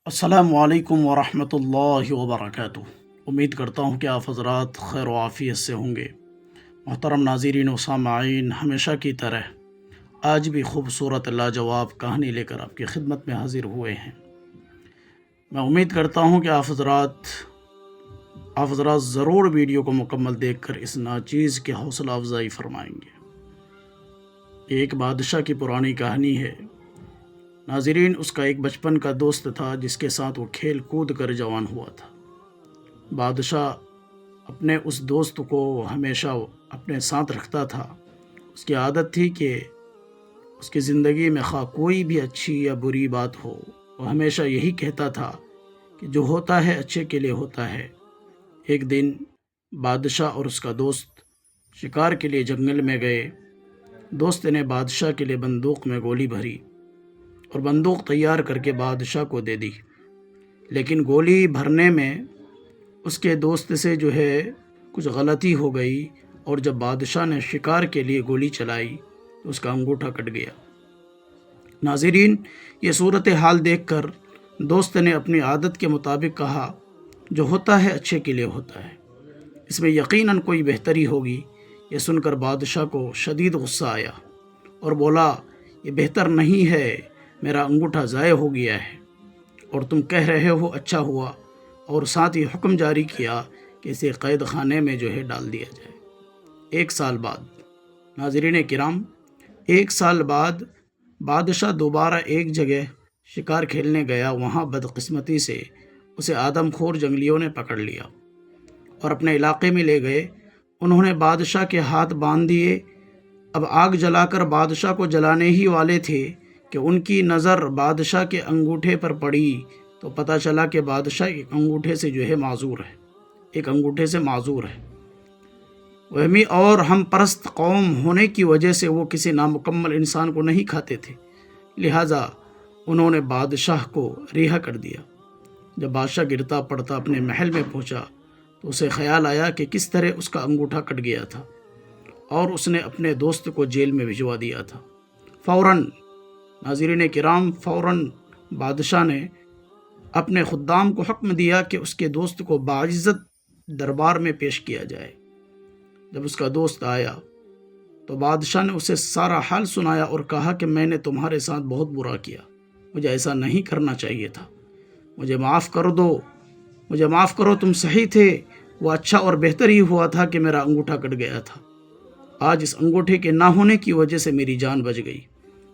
السلام علیکم ورحمۃ اللہ وبرکاتہ۔ امید کرتا ہوں کہ آپ حضرات خیر و عافیت سے ہوں گے۔ محترم ناظرین و سامعین، ہمیشہ کی طرح آج بھی خوبصورت لاجواب کہانی لے کر آپ کی خدمت میں حاضر ہوئے ہیں۔ میں امید کرتا ہوں کہ آپ حضرات ضرور ویڈیو کو مکمل دیکھ کر اس ناچیز کی حوصلہ افزائی فرمائیں گے۔ ایک بادشاہ کی پرانی کہانی ہے۔ ناظرین، اس کا ایک بچپن کا دوست تھا جس کے ساتھ وہ کھیل کود کر جوان ہوا تھا۔ بادشاہ اپنے اس دوست کو ہمیشہ اپنے ساتھ رکھتا تھا۔ اس کی عادت تھی کہ اس کی زندگی میں خواہ کوئی بھی اچھی یا بری بات ہو، وہ ہمیشہ یہی کہتا تھا کہ جو ہوتا ہے اچھے کے لیے ہوتا ہے۔ ایک دن بادشاہ اور اس کا دوست شکار کے لیے جنگل میں گئے۔ دوست نے بادشاہ کے لیے بندوق میں گولی بھری اور بندوق تیار کر کے بادشاہ کو دے دی، لیکن گولی بھرنے میں اس کے دوست سے کچھ غلطی ہو گئی، اور جب بادشاہ نے شکار کے لیے گولی چلائی تو اس کا انگوٹھا کٹ گیا۔ ناظرین، یہ صورتحال دیکھ کر دوست نے اپنی عادت کے مطابق کہا، جو ہوتا ہے اچھے کے لیے ہوتا ہے، اس میں یقیناً کوئی بہتری ہوگی۔ یہ سن کر بادشاہ کو شدید غصہ آیا اور بولا، یہ بہتر نہیں ہے، میرا انگوٹھا ضائع ہو گیا ہے اور تم کہہ رہے ہو اچھا ہوا، اور ساتھ ہی حکم جاری کیا کہ اسے قید خانے میں ڈال دیا جائے۔ 1 سال بعد، ناظرین کرام، 1 سال بعد بادشاہ دوبارہ ایک جگہ شکار کھیلنے گیا۔ وہاں بدقسمتی سے اسے آدم خور جنگلیوں نے پکڑ لیا اور اپنے علاقے میں لے گئے۔ انہوں نے بادشاہ کے ہاتھ باندھ دیے۔ اب آگ جلا کر بادشاہ کو جلانے ہی والے تھے کہ ان کی نظر بادشاہ کے انگوٹھے پر پڑی تو پتہ چلا کہ بادشاہ ایک انگوٹھے سے معذور ہے۔ وہمی اور ہم پرست قوم ہونے کی وجہ سے وہ کسی نامکمل انسان کو نہیں کھاتے تھے، لہٰذا انہوں نے بادشاہ کو رہا کر دیا۔ جب بادشاہ گرتا پڑتا اپنے محل میں پہنچا تو اسے خیال آیا کہ کس طرح اس کا انگوٹھا کٹ گیا تھا، اور اس نے اپنے دوست کو جیل میں بھجوا دیا تھا۔ ناظرین کرام، فوراً بادشاہ نے اپنے خدام کو حکم دیا کہ اس کے دوست کو باعزت دربار میں پیش کیا جائے۔ جب اس کا دوست آیا تو بادشاہ نے اسے سارا حال سنایا اور کہا کہ میں نے تمہارے ساتھ بہت برا کیا، مجھے ایسا نہیں کرنا چاہیے تھا، مجھے معاف کر دو، مجھے معاف کرو، تم صحیح تھے، وہ اچھا اور بہتر ہی ہوا تھا کہ میرا انگوٹھا کٹ گیا تھا، آج اس انگوٹھے کے نہ ہونے کی وجہ سے میری جان بچ گئی۔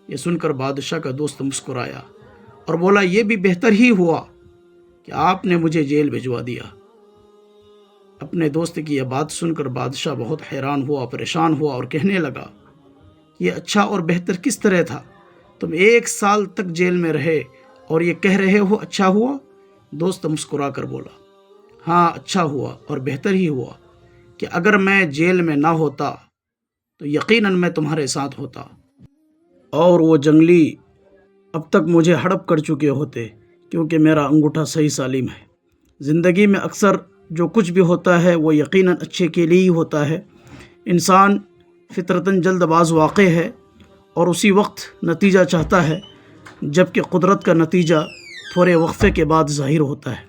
یہ سن کر بادشاہ کا دوست مسکرایا اور بولا، یہ بھی بہتر ہی ہوا کہ آپ نے مجھے جیل بھجوا دیا۔ اپنے دوست کی یہ بات سن کر بادشاہ بہت حیران ہوا، پریشان ہوا اور کہنے لگا، یہ اچھا اور بہتر کس طرح تھا؟ تم 1 سال تک جیل میں رہے اور یہ کہہ رہے ہو اچھا ہوا؟ دوست مسکرا کر بولا، ہاں اچھا ہوا اور بہتر ہی ہوا کہ اگر میں جیل میں نہ ہوتا تو یقیناً میں تمہارے ساتھ ہوتا اور وہ جنگلی اب تک مجھے ہڑپ کر چکے ہوتے، کیونکہ میرا انگوٹھا صحیح سالم ہے۔ زندگی میں اکثر جو کچھ بھی ہوتا ہے وہ یقیناً اچھے کے لیے ہی ہوتا ہے۔ انسان فطرتاً جلد باز واقع ہے اور اسی وقت نتیجہ چاہتا ہے، جبکہ قدرت کا نتیجہ تھوڑے وقفے کے بعد ظاہر ہوتا ہے۔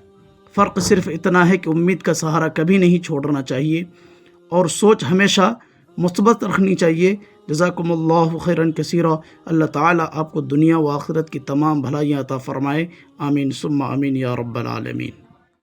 فرق صرف اتنا ہے کہ امید کا سہارا کبھی نہیں چھوڑنا چاہیے اور سوچ ہمیشہ مثبت رکھنی چاہیے۔ جزاکم اللہ خیراً کثیرا۔ اللہ تعالیٰ آپ کو دنیا و آخرت کی تمام بھلائیاں عطا فرمائے۔ آمین ثم آمین یا رب العالمین۔